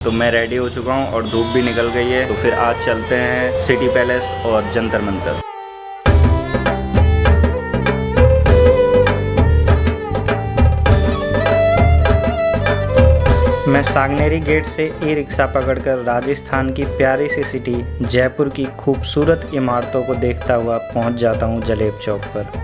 तो मैं रेडी हो चुका हूँ और धूप भी निकल गई है। तो फिर आज चलते हैं सिटी पैलेस और जंतर मंतर। मैं सांगनेरी गेट से ई रिक्शा पकड़कर राजस्थान की प्यारी सी सिटी जयपुर की खूबसूरत इमारतों को देखता हुआ पहुंच जाता हूं जलेब चौक पर।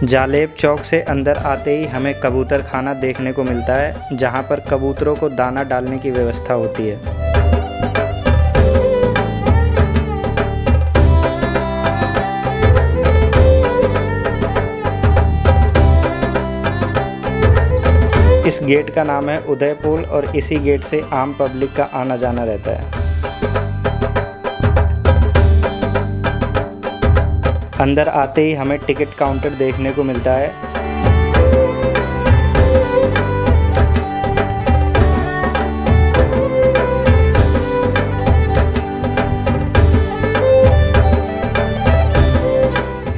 जालेब चौक से अंदर आते ही हमें कबूतर खाना देखने को मिलता है, जहां पर कबूतरों को दाना डालने की व्यवस्था होती है। इस गेट का नाम है उदयपुर और इसी गेट से आम पब्लिक का आना जाना रहता है। अंदर आते ही हमें टिकट काउंटर देखने को मिलता है।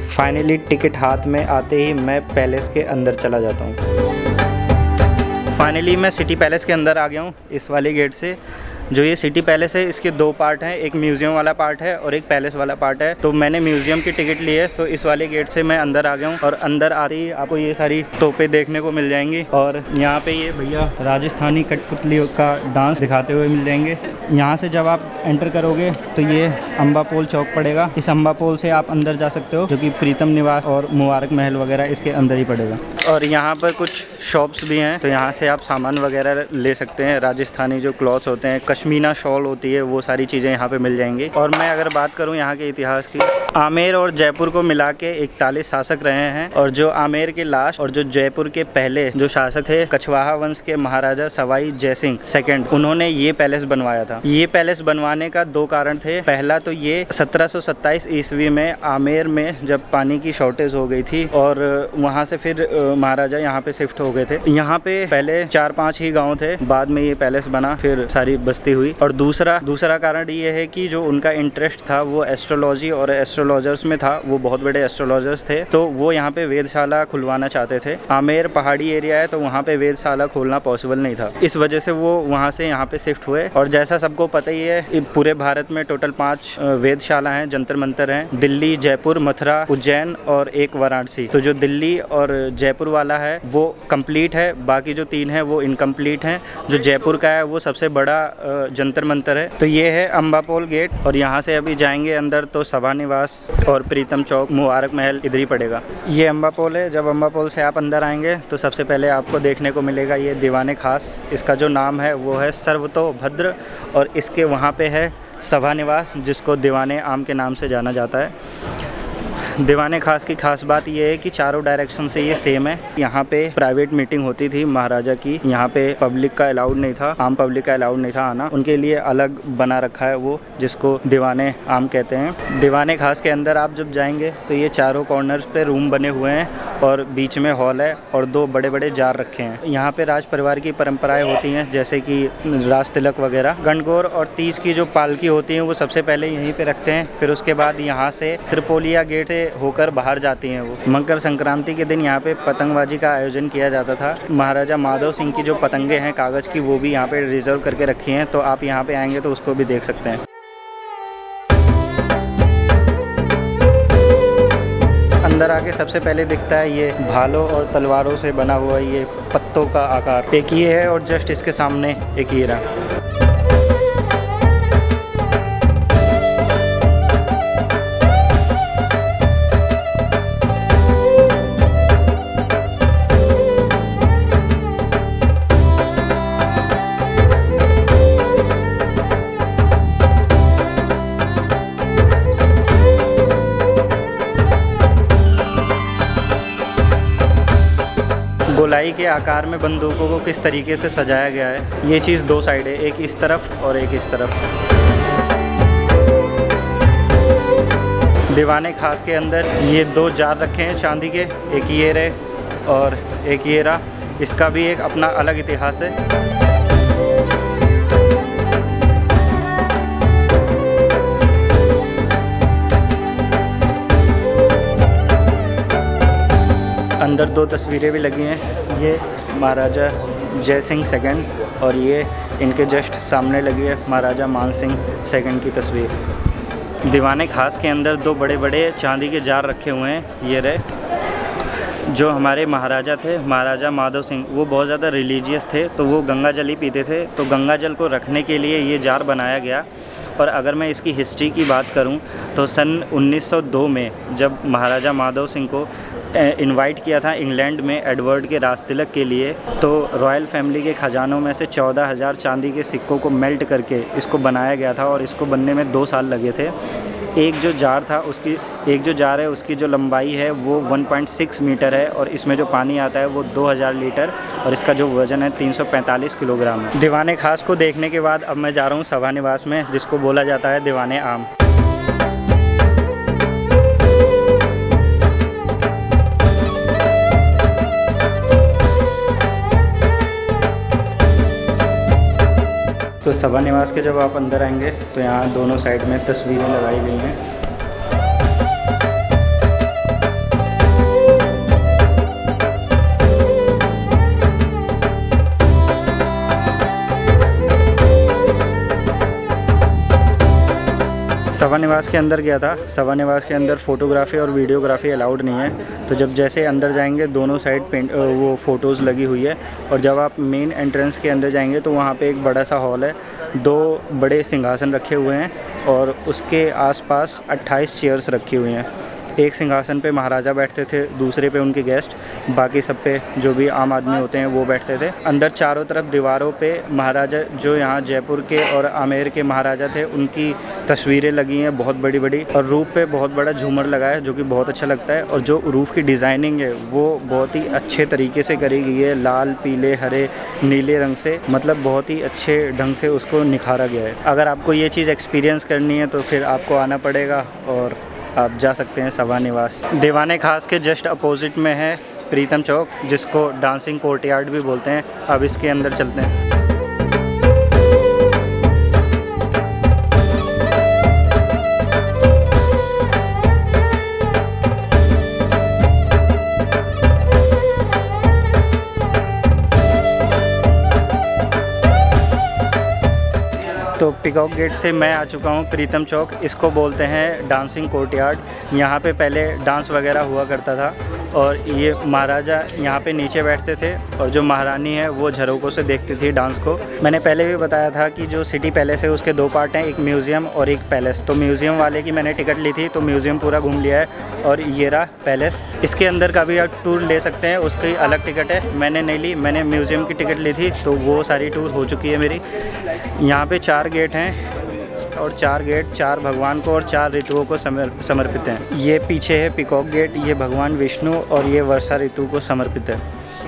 फाइनली टिकट हाथ में आते ही मैं पैलेस के अंदर चला जाता हूँ। फाइनली मैं सिटी पैलेस के अंदर आ गया हूँ इस वाले गेट से। जो ये सिटी पैलेस है इसके दो पार्ट हैं, एक म्यूज़ियम वाला पार्ट है और एक पैलेस वाला पार्ट है। तो मैंने म्यूज़ियम की टिकट ली है, तो इस वाले गेट से मैं अंदर आ गया हूँ। और अंदर आते ही आपको ये सारी तोपें देखने को मिल जाएंगी और यहाँ पे ये भैया राजस्थानी कठपुतली का डांस दिखाते हुए मिल जाएंगे। यहाँ से जब आप एंटर करोगे तो ये अम्बापोल चौक पड़ेगा। इस अम्बापोल से आप अंदर जा सकते हो, जो कि प्रीतम निवास और मुबारक महल वगैरह इसके अंदर ही पड़ेगा। और यहाँ पर कुछ शॉप्स भी हैं, तो यहाँ से आप सामान वगैरह ले सकते हैं। राजस्थानी जो क्लॉथ्स होते हैं, पश्मीना शॉल होती है, वो सारी चीज़ें यहाँ पे मिल जाएंगी। और मैं अगर बात करूँ यहाँ के इतिहास की, आमेर और जयपुर को मिला के 41 शासक रहे हैं। और जो आमेर के लास्ट और जो जयपुर के पहले जो शासक थे, कछवाहा वंश के महाराजा सवाई जयसिंह सेकंड, उन्होंने ये पैलेस बनवाया था। ये पैलेस बनवाने का दो कारण थे। पहला तो ये 1727 ईस्वी में आमेर में जब पानी की शॉर्टेज हो गई थी और वहाँ से फिर महाराजा यहाँ पे शिफ्ट हो गए थे। यहाँ पे पहले 4-5 ही गाँव थे, बाद में ये पैलेस बना, फिर सारी बस्ती हुई। और दूसरा कारण ये है कि जो उनका इंटरेस्ट था वो एस्ट्रोलॉजी और एस्ट्रोलॉजर्स में था। वो बहुत बड़े एस्ट्रोलॉजर्स थे, तो वो यहाँ पे वेधशाला खुलवाना चाहते थे। आमेर पहाड़ी एरिया है, तो वहाँ पे वेधशाला खोलना पॉसिबल नहीं था। इस वजह से वो वहाँ से यहाँ पे शिफ्ट हुए। और जैसा सबको पता ही है, पूरे भारत में टोटल 5 वेधशाला हैं, जंतर मंतर हैं। दिल्ली, जयपुर, मथुरा, उज्जैन और एक वाराणसी। तो जो दिल्ली और जयपुर वाला है वो कंप्लीट है, बाकी जो 3 है वो इनकम्प्लीट हैं। जो जयपुर का है वो सबसे बड़ा जंतर मंतर है। तो ये है अम्बापोल गेट और यहाँ से अभी जाएंगे अंदर तो सभा निवास और प्रीतम चौक, मुबारक महल इधर ही पड़ेगा। ये अम्बापोल है। जब अम्बापोल से आप अंदर आएंगे तो सबसे पहले आपको देखने को मिलेगा ये दीवाने खास। इसका जो नाम है वो है सर्वतोभद्र और इसके वहाँ पे है सभा निवास, जिसको दीवाने आम के नाम से जाना जाता है। दीवाने खास की खास बात यह है कि चारों डायरेक्शन से ये सेम है। यहाँ पे प्राइवेट मीटिंग होती थी महाराजा की। यहाँ पे पब्लिक का अलाउड नहीं था, आम पब्लिक का अलाउड नहीं था आना। उनके लिए अलग बना रखा है वो, जिसको दीवाने आम कहते हैं। दीवाने खास के अंदर आप जब जाएंगे तो ये चारों कॉर्नर्स पे रूम बने हुए हैं और बीच में हॉल है और 2 बड़े बड़े जार रखे हैं। यहाँ पे राज परिवार की परंपराएं होती हैं, जैसे कि राज तिलक वगैरह। गणगौर और तीज की जो पालकी होती हैं वो सबसे पहले यहीं पे रखते हैं, फिर उसके बाद यहाँ से त्रिपोलिया गेट से होकर बाहर जाती हैं वो। मकर संक्रांति के दिन यहाँ पे पतंगबाजी का आयोजन किया जाता था। महाराजा माधव सिंह की जो पतंगे हैं कागज़ की, वो भी यहाँ पे रिजर्व करके रखी हैं, तो आप यहाँ पे आएंगे तो उसको भी देख सकते हैं। अंदर आके सबसे पहले दिखता है ये भालों और तलवारों से बना हुआ ये पत्तों का आकार। एक ये है और जस्ट इसके सामने एक ये रहा। गोलाई के आकार में बंदूकों को किस तरीके से सजाया गया है, ये चीज़ 2 साइड है, एक इस तरफ और एक इस तरफ। दीवाने खास के अंदर ये 2 जार रखे हैं चांदी के, एक ये रहे और एक ये रहा। इसका भी एक अपना अलग इतिहास है। अंदर 2 तस्वीरें भी लगी हैं ये महाराजा जय सिंह सेकंड और ये इनके जस्ट सामने लगी है महाराजा मान सिंह सेकंड की तस्वीर। दीवाने खास के अंदर दो बड़े बड़े चांदी के जार रखे हुए हैं। ये रहे जो हमारे महाराजा थे, महाराजा माधव सिंह, वो बहुत ज़्यादा रिलीजियस थे, तो वो गंगा जल ही पीते थे, तो गंगा जल को रखने के लिए ये जार बनाया गया। और अगर मैं इसकी हिस्ट्री की बात करूं तो सन 1902 में जब महाराजा माधव सिंह को इनवाइट किया था इंग्लैंड में एडवर्ड के राजतिलक के लिए, तो रॉयल फैमिली के खजानों में से 14,000 चांदी के सिक्कों को मेल्ट करके इसको बनाया गया था और इसको बनने में 2 साल लगे थे। एक जो जार है उसकी जो लंबाई है वो 1.6 मीटर है और इसमें जो पानी आता है वो 2000 लीटर और इसका जो वज़न है 345 किलोग्राम है। दीवाने खास को देखने के बाद अब मैं जा रहा हूँ सभा निवास में, जिसको बोला जाता है दीवाने आम। तो सभा निवास के जब आप अंदर आएंगे तो यहाँ दोनों साइड में तस्वीरें लगाई गई हैं। सभा निवास के अंदर गया था। सभा निवास के अंदर फ़ोटोग्राफी और वीडियोग्राफी अलाउड नहीं है, तो जब जैसे अंदर जाएंगे दोनों साइड वो फ़ोटोज़ लगी हुई है। और जब आप मेन एंट्रेंस के अंदर जाएंगे तो वहाँ पे एक बड़ा सा हॉल है, 2 बड़े सिंहासन रखे हुए हैं और उसके आसपास 28 चेयर्स रखी हुई हैं। एक सिंहासन पे महाराजा बैठते थे, दूसरे पे उनके गेस्ट, बाकी सब पे जो भी आम आदमी होते हैं वो बैठते थे। अंदर चारों तरफ दीवारों पे महाराजा जो यहाँ जयपुर के और आमेर के महाराजा थे उनकी तस्वीरें लगी हैं बहुत बड़ी बड़ी, और रूफ पे बहुत बड़ा झूमर लगा है जो कि बहुत अच्छा लगता है। और जो रूफ़ की डिज़ाइनिंग है वो बहुत ही अच्छे तरीके से करी गई है, लाल, पीले, हरे, नीले रंग से, मतलब बहुत ही अच्छे ढंग से उसको निखारा गया है। अगर आपको ये चीज़ एक्सपीरियंस करनी है तो फिर आपको आना पड़ेगा और आप जा सकते हैं सभा निवास। दीवाने खास के जस्ट अपोजिट में है प्रीतम चौक, जिसको डांसिंग कोर्टयार्ड भी बोलते हैं। अब इसके अंदर चलते हैं। तो पिकॉक गेट से मैं आ चुका हूँ प्रीतम चौक, इसको बोलते हैं डांसिंग कोर्टयार्ड। यहाँ पे पहले डांस वगैरह हुआ करता था और ये महाराजा यहाँ पे नीचे बैठते थे और जो महारानी है वो झरोकों से देखती थी डांस को। मैंने पहले भी बताया था कि जो सिटी पैलेस है उसके 2 पार्ट हैं, एक म्यूज़ियम और एक पैलेस। तो म्यूज़ियम वाले की मैंने टिकट ली थी तो म्यूज़ियम पूरा घूम लिया है और ये रहा पैलेस। इसके अंदर का भी आप टूर ले सकते हैं, उसकी अलग टिकट है, मैंने नहीं ली, मैंने म्यूज़ियम की टिकट ली थी तो वो सारी टूर हो चुकी है मेरी। यहाँ पे 4 गेट हैं और 4 गेट 4 भगवान को और 4 ऋतुओं को समर्पित हैं। ये पीछे है पिकॉक गेट, ये भगवान विष्णु और ये वर्षा ऋतु को समर्पित है।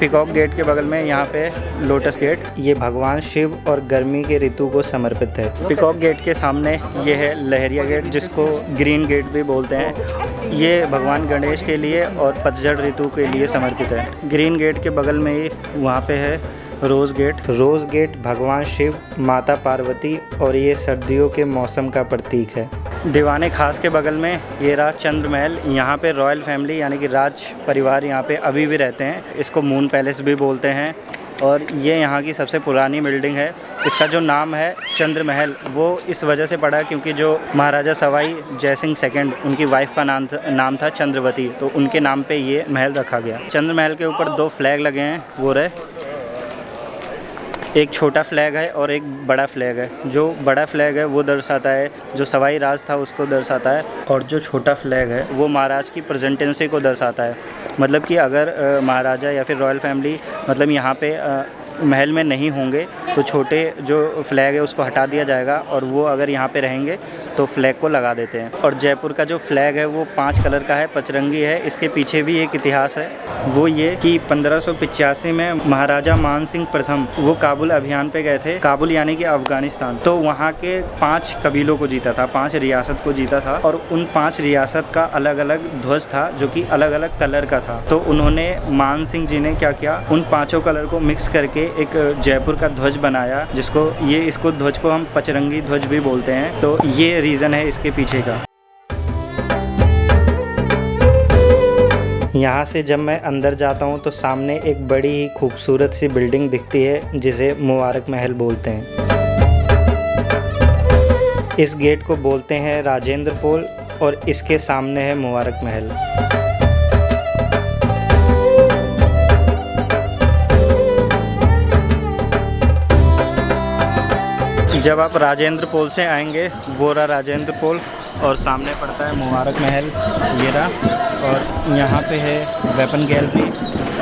पिकॉक गेट के बगल में यहाँ पे लोटस गेट, ये भगवान शिव और गर्मी के ऋतु को समर्पित है। पिकॉक गेट के सामने ये है लहरिया गेट, जिसको ग्रीन गेट भी बोलते हैं। ये भगवान गणेश के लिए और पतझड़ ऋतु के लिए समर्पित है। ग्रीन गेट के बगल में ही वहाँ पे है रोज़ गेट। रोज़ गेट भगवान शिव, माता पार्वती और ये सर्दियों के मौसम का प्रतीक है। दीवाने खास के बगल में ये रहा चंद्र महल। यहाँ पे रॉयल फैमिली यानी कि राज परिवार यहाँ पे अभी भी रहते हैं। इसको मून पैलेस भी बोलते हैं और ये यहाँ की सबसे पुरानी बिल्डिंग है। इसका जो नाम है चंद्र महल वो इस वजह से पड़ा क्योंकि जो महाराजा सवाई जय सिंह सेकंड उनकी वाइफ का नाम था चंद्रवती, तो उनके नाम पे ये महल रखा गया। चंद्र महल के ऊपर 2 फ्लैग लगे हैं, वो रहे, एक छोटा फ्लैग है और एक बड़ा फ्लैग है। जो बड़ा फ्लैग है वो दर्शाता है जो सवाई राज था उसको दर्शाता है, और जो छोटा फ्लैग है वो महाराज की प्रेजेंटेंसी को दर्शाता है। मतलब कि अगर महाराजा या फिर रॉयल फैमिली मतलब यहाँ पे महल में नहीं होंगे तो छोटे जो फ्लैग है उसको हटा दिया जाएगा और वो अगर यहाँ पे रहेंगे तो फ्लैग को लगा देते हैं। और जयपुर का जो फ्लैग है वो 5 कलर का है, पचरंगी है। इसके पीछे भी एक इतिहास है, वो ये कि 1585 में महाराजा मान सिंह प्रथम वो काबुल अभियान पे गए थे। काबुल यानी कि अफ़गानिस्तान। तो वहाँ के 5 कबीलों को जीता था, 5 रियासत को जीता था और उन 5 रियासत का अलग अलग ध्वज था जो कि अलग अलग कलर का था। तो उन्होंने मान सिंह जी ने क्या किया, उन 5 कलर को मिक्स करके एक जयपुर का ध्वज बनाया, जिसको इसको ध्वज को हम पचरंगी ध्वज भी बोलते हैं। तो ये रीज़न है इसके पीछे का। यहाँ से जब मैं अंदर जाता हूँ तो सामने एक बड़ी ही खूबसूरत सी बिल्डिंग दिखती है जिसे मुबारक महल बोलते हैं। इस गेट को बोलते हैं राजेंद्र पोल और इसके सामने है मुबारक महल। जब आप राजेंद्र पोल से आएंगे, वो रहा राजेंद्र पोल और सामने पड़ता है मुबारक महल, ये रहा। और यहाँ पे है वेपन गैलरी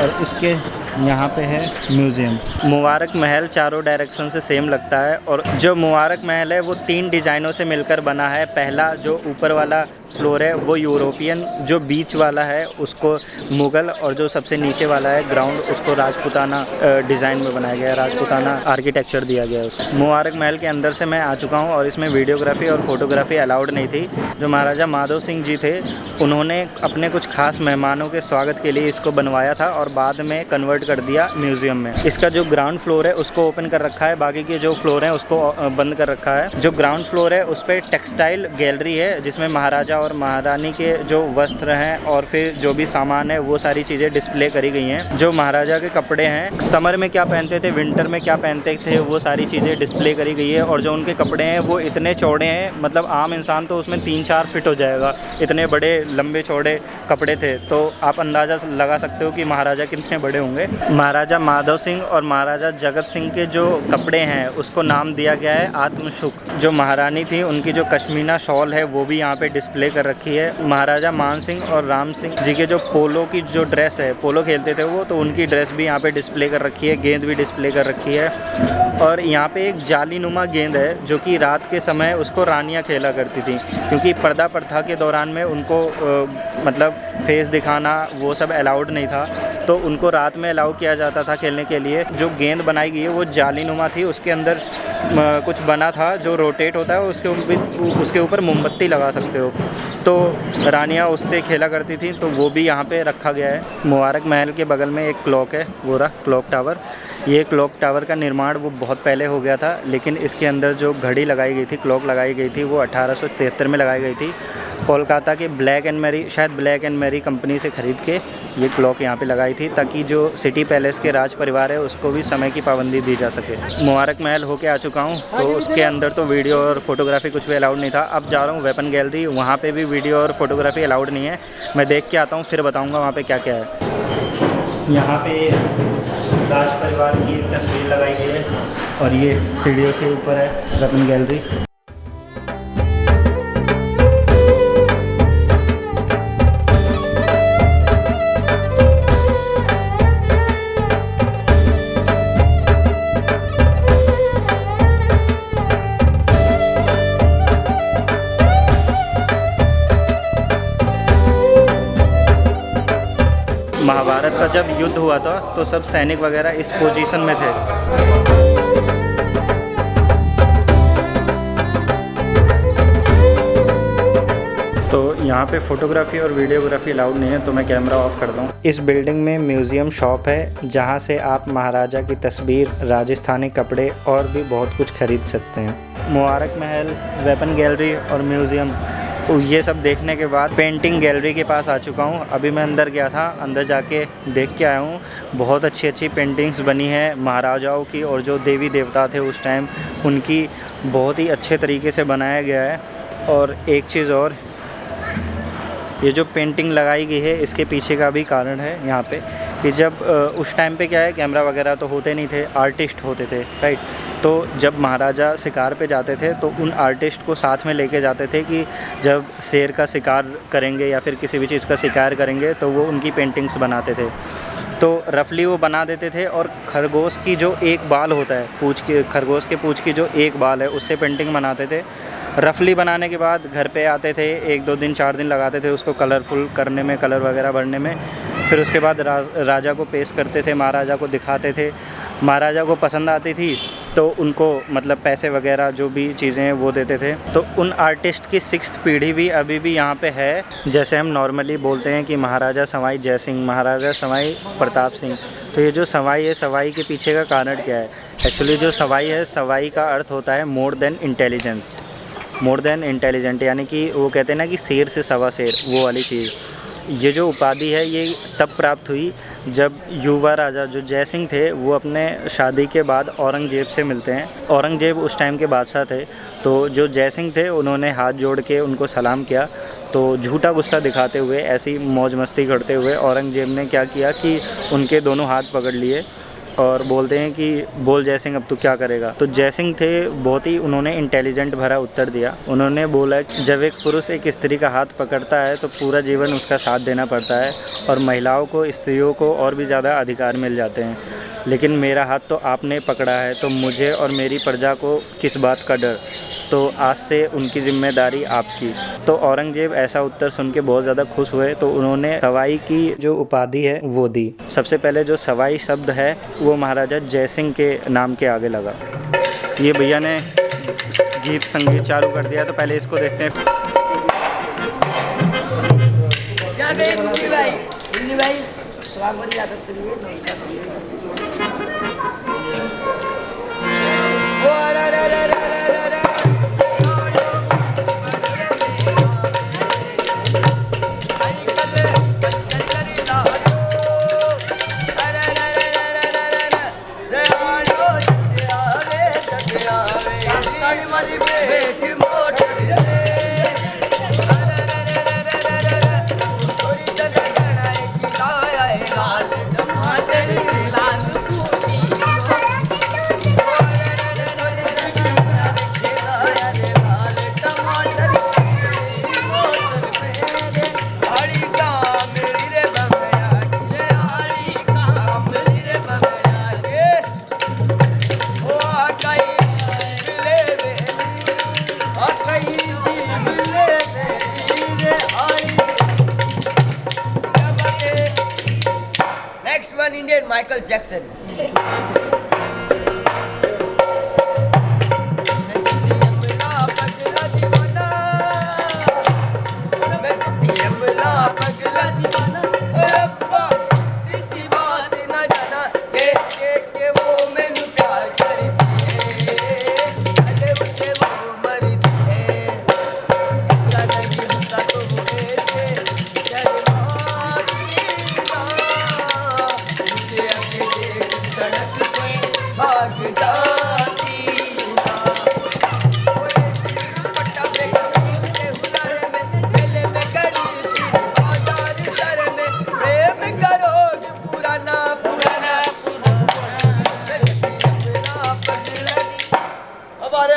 और इसके यहाँ पे है म्यूज़ियम। मुबारक महल चारों डायरेक्शन से सेम लगता है और जो मुबारक महल है वो 3 डिज़ाइनों से मिलकर बना है। पहला जो ऊपर वाला फ्लोर है वो यूरोपियन, जो बीच वाला है उसको मुग़ल और जो सबसे नीचे वाला है ग्राउंड उसको राजपूताना डिज़ाइन में बनाया गया है, राजपूताना आर्किटेक्चर दिया गया है उसको। मुबारक महल के अंदर से मैं आ चुका हूँ और इसमें वीडियोग्राफी और फोटोग्राफी अलाउड नहीं थी। जो महाराजा माधव सिंह जी थे उन्होंने अपने कुछ खास मेहमानों के स्वागत के लिए इसको बनवाया था और बाद में कन्वर्ट कर दिया म्यूज़ियम में। इसका जो ग्राउंड फ्लोर है उसको ओपन कर रखा है, बाकी के जो फ्लोर हैं उसको बंद कर रखा है। जो ग्राउंड फ्लोर है उस पर टेक्सटाइल गैलरी है जिसमें महाराजा और महारानी के जो वस्त्र हैं और फिर जो भी सामान है वो सारी चीज़ें डिस्प्ले करी गई हैं। जो महाराजा के कपड़े हैं, समर में क्या पहनते थे, विंटर में क्या पहनते थे, वो सारी चीज़ें डिस्प्ले करी गई है। और जो उनके कपड़े हैं वो इतने चौड़े हैं, मतलब आम इंसान तो उसमें 3-4 फिट हो जाएगा, इतने बड़े लंबे चौड़े कपड़े थे। तो आप अंदाज़ा लगा सकते हो कि महाराजा कितने बड़े होंगे। महाराजा माधव सिंह और महाराजा जगत सिंह के जो कपड़े हैं उसको नाम दिया गया है आत्मसुख। जो महारानी थी उनकी जो कश्मीना शॉल है वो भी यहाँ पे डिस्प्ले कर रखी है। महाराजा मान सिंह और राम सिंह जी के जो पोलो की जो ड्रेस है, पोलो खेलते थे वो, तो उनकी ड्रेस भी यहाँ पे डिस्प्ले कर रखी है, गेंद भी डिस्प्ले कर रखी है। और यहाँ पे एक जालीनुमा गेंद है जो कि रात के समय उसको रानियाँ खेला करती थी, क्योंकि पर्दा प्रथा के दौरान में उनको मतलब फेस दिखाना वो सब अलाउड नहीं था, तो उनको रात में अलाउ किया जाता था खेलने के लिए। जो गेंद बनाई गई है वो जालीनुमा थी, उसके अंदर कुछ बना था जो रोटेट होता है, उसके ऊपर मोमबत्ती लगा सकते हो, तो रानियाँ उससे खेला करती थी। तो वो भी यहाँ पे रखा गया है। मुबारक महल के बगल में एक क्लॉक है, वो रहा क्लॉक टावर। ये क्लॉक टावर का निर्माण वो बहुत पहले हो गया था, लेकिन इसके अंदर जो घड़ी लगाई गई थी, क्लॉक लगाई गई थी, वो 1873 में लगाई गई थी। कोलकाता के ब्लैक एंड मैरी, शायद ब्लैक एंड मैरी कंपनी से ख़रीद के ये क्लॉक यहाँ पे लगाई थी, ताकि जो सिटी पैलेस के राज परिवार है उसको भी समय की पाबंदी दी जा सके। मुबारक महल होके आ चुका हूँ, तो उसके अंदर तो वीडियो और फोटोग्राफी कुछ भी अलाउड नहीं था। अब जा रहा हूँ वेपन गैलरी, वहाँ पे भी वीडियो और फोटोग्राफी अलाउड नहीं है। मैं देख के आता हूँ, फिर बताऊँगा वहाँ पे क्या क्या है। यहाँ पे राज परिवार की तस्वीर लगाई गई है और ये सीढ़ियों से ऊपर है वेपन गैलरी। महाभारत का जब युद्ध हुआ था तो सब सैनिक वगैरह इस पोजीशन में थे। तो यहाँ पे फोटोग्राफी और वीडियोग्राफी अलाउड नहीं है, तो मैं कैमरा ऑफ करता हूँ। इस बिल्डिंग में म्यूज़ियम शॉप है जहाँ से आप महाराजा की तस्वीर, राजस्थानी कपड़े और भी बहुत कुछ खरीद सकते हैं। मुबारक महल, वेपन गैलरी और म्यूज़ियम, ये सब देखने के बाद पेंटिंग गैलरी के पास आ चुका हूँ। अभी मैं अंदर गया था, अंदर जाके देख के आया हूँ। बहुत अच्छी अच्छी पेंटिंग्स बनी है महाराजाओं की, और जो देवी देवता थे उस टाइम उनकी बहुत ही अच्छे तरीके से बनाया गया है। और एक चीज़ और, ये जो पेंटिंग लगाई गई है इसके पीछे का भी कारण है यहाँ पे, कि जब उस टाइम पे क्या है, कैमरा वगैरह तो होते नहीं थे, आर्टिस्ट होते थे, राइट। तो जब महाराजा शिकार पे जाते थे तो उन आर्टिस्ट को साथ में लेके जाते थे कि जब शेर का शिकार करेंगे या फिर किसी भी चीज़ का शिकार करेंगे तो वो उनकी पेंटिंग्स बनाते थे। तो रफली वो बना देते थे, और खरगोश की जो एक बाल होता है, पूँछ के, खरगोश के पूँछ की जो एक बाल है उससे पेंटिंग बनाते थे। रफली बनाने के बाद घर पे आते थे, 1-2 दिन 4 दिन लगाते थे उसको कलरफुल करने में, कलर वगैरह भरने में। फिर उसके बाद राजा को पेश करते थे, महाराजा को दिखाते थे। महाराजा को पसंद आती थी तो उनको मतलब पैसे वगैरह जो भी चीज़ें हैं वो देते थे। तो उन आर्टिस्ट की 6th पीढ़ी भी अभी भी यहाँ पे है। जैसे हम नॉर्मली बोलते हैं कि महाराजा सवाई जय सिंह, महाराजा सवाई प्रताप सिंह, तो ये जो सवाई है, सवाई के पीछे का कारण क्या है? एक्चुअली जो सवाई है, सवाई का अर्थ होता है more than intelligent, more than intelligent, यानी कि वो कहते हैं ना कि शेर से सवा शेर, वो वाली चीज़। ये जो उपाधि है ये तब प्राप्त हुई जब युवा राजा जो जय सिंह थे वो अपने शादी के बाद औरंगजेब से मिलते हैं। औरंगजेब उस टाइम के बादशाह थे, तो जो जय सिंह थे उन्होंने हाथ जोड़ के उनको सलाम किया। तो झूठा गुस्सा दिखाते हुए, ऐसी मौज मस्ती करते हुए औरंगजेब ने क्या किया कि उनके दोनों हाथ पकड़ लिए और बोलते हैं कि बोल जय सिंह अब तू क्या करेगा। तो जय सिंह थे, बहुत ही उन्होंने इंटेलिजेंट भरा उत्तर दिया। उन्होंने बोला जब एक पुरुष एक स्त्री का हाथ पकड़ता है तो पूरा जीवन उसका साथ देना पड़ता है और महिलाओं को, स्त्रियों को और भी ज़्यादा अधिकार मिल जाते हैं, लेकिन मेरा हाथ तो आपने पकड़ा है, तो मुझे और मेरी प्रजा को किस बात का डर, तो आज से उनकी जिम्मेदारी आपकी। तो औरंगजेब ऐसा उत्तर सुन के बहुत ज़्यादा खुश हुए, तो उन्होंने सवाई की जो उपाधि है वो दी। सबसे पहले जो सवाई शब्द है वो महाराजा जय सिंह के नाम के आगे लगा। ये भैया ने गीत संगीत चालू कर दिया, तो पहले इसको देखते हैं। Indian Michael Jackson.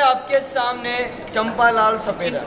आपके सामने चंपालाल सपेरा।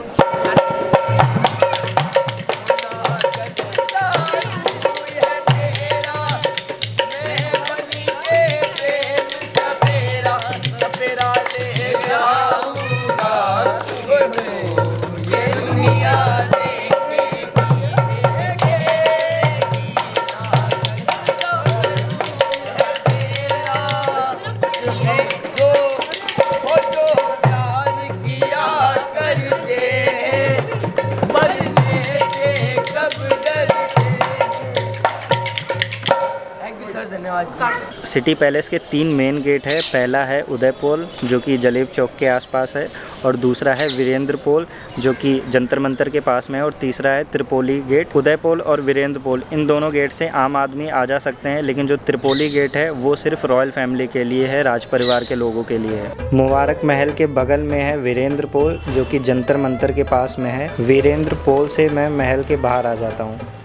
सिटी पैलेस के 3 मेन गेट है। पहला है उदय पोल जो कि जलेब चौक के आसपास है, और दूसरा है वीरेंद्र पोल जो कि जंतर मंतर के पास में है, और तीसरा है त्रिपोली गेट। उदय पोल और वीरेंद्र पोल, इन दोनों गेट से आम आदमी आ जा सकते हैं, लेकिन जो त्रिपोली गेट है वो सिर्फ रॉयल फैमिली के लिए है, राज परिवार के लोगों के लिए है। मुबारक महल के बगल में है वीरेंद्र पोल जो कि जंतर मंतर के पास में है। वीरेंद्र पोल से मैं महल के बाहर आ जाता हूँ।